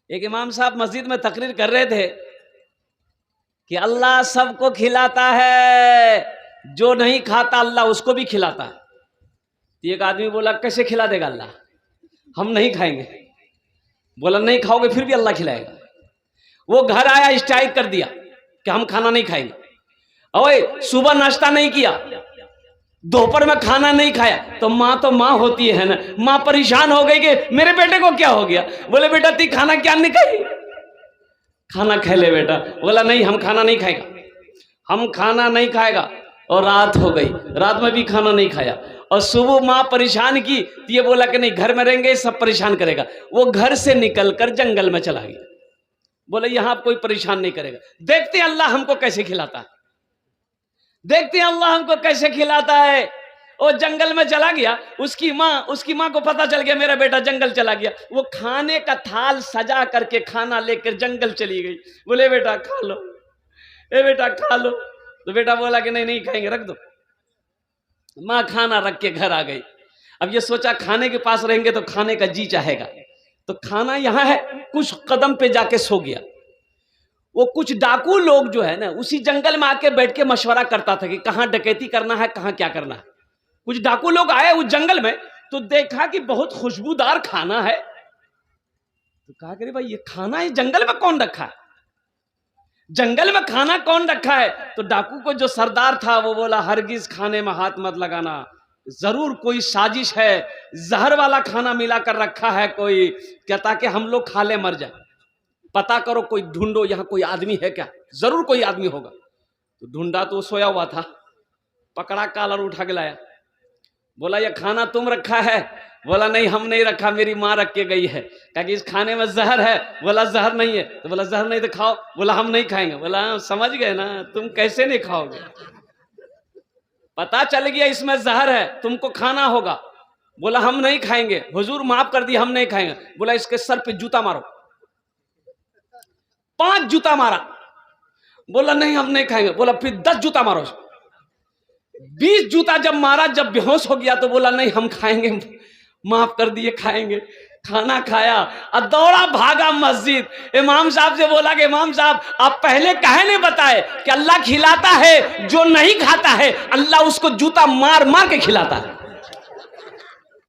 एक इमाम साहब मस्जिद में तकरीर कर रहे थे कि अल्लाह सबको खिलाता है, जो नहीं खाता अल्लाह उसको भी खिलाता है। एक आदमी बोला कैसे खिला देगा अल्लाह, हम नहीं खाएंगे। बोला नहीं खाओगे फिर भी अल्लाह खिलाएगा। वो घर आया, स्ट्राइक कर दिया कि हम खाना नहीं खाएंगे। ओए सुबह नाश्ता नहीं किया, दोपहर में खाना नहीं खाया, तो माँ होती है ना, माँ परेशान हो गई कि मेरे बेटे को क्या हो गया। बोले बेटा ती खाना क्या नहीं खाई, खाना खा ले बेटा। बोला नहीं हम खाना नहीं खाएगा, हम खाना नहीं खाएगा। और रात हो गई, रात में भी खाना नहीं खाया। और सुबह माँ परेशान की तो ये बोला कि नहीं घर में रहेंगे सब परेशान करेगा। वो घर से निकलकर जंगल में चला गया। बोले यहां कोई परेशान नहीं करेगा, देखते हैं अल्लाह हमको कैसे खिलाता है, देखते हैं अल्लाह हमको कैसे खिलाता है। वो जंगल में चला गया। उसकी माँ को पता चल गया मेरा बेटा जंगल चला गया। वो खाने का थाल सजा करके खाना लेकर जंगल चली गई। बोले बेटा खा लो, ए बेटा खा लो। तो बेटा बोला कि नहीं नहीं खाएंगे, रख दो। माँ खाना रख के घर आ गई। अब ये सोचा खाने के पास रहेंगे तो खाने का जी चाहेगा, तो खाना यहां है, कुछ कदम पे जाके सो गया। वो कुछ डाकू लोग जो है ना उसी जंगल में आके बैठ के मशवरा करता था कि कहां डकैती करना है, कहां क्या करना है। कुछ डाकू लोग आए उस जंगल में तो देखा कि बहुत खुशबूदार खाना है। तो कहा कि भाई ये खाना इस जंगल में कौन रखा है, जंगल में खाना कौन रखा है। तो डाकू को जो सरदार था वो बोला हरगिज खाने में हाथ मत लगाना, जरूर कोई साजिश है, जहर वाला खाना मिलाकर रखा है कोई, क्या ताकि हम लोग खा ले मर जाए। पता करो, कोई ढूंढो, यहाँ कोई आदमी है क्या, जरूर कोई आदमी होगा। तो ढूंढा तो सोया हुआ था, पकड़ा कॉलर उठा के लाया। बोला ये खाना तुम रखा है। बोला नहीं हम नहीं रखा, मेरी माँ रख के गई है, कहा कि इस खाने में जहर है। बोला जहर नहीं है। तो बोला जहर नहीं तो खाओ। बोला हम नहीं खाएंगे। बोला समझ गए ना, तुम कैसे नहीं खाओगे, पता चल गया इसमें जहर है, तुमको खाना होगा। बोला हम नहीं खाएंगे, हुजूर माफ कर दिया हम नहीं खाएंगे। बोला इसके सर पे जूता मारो। 5 जूता मारा। बोला नहीं हम नहीं खाएंगे। बोला फिर 10 जूता मारो। 20 जूता जब मारा, जब बेहोश हो गया तो बोला नहीं हम खाएंगे, माफ कर दिए खाएंगे। खाना खाया और दौड़ा भागा मस्जिद। इमाम साहब से बोला कि इमाम साहब आप पहले काहे नहीं बताए कि अल्लाह खिलाता है, जो नहीं खाता है अल्लाह उसको जूता मार मार के खिलाता है।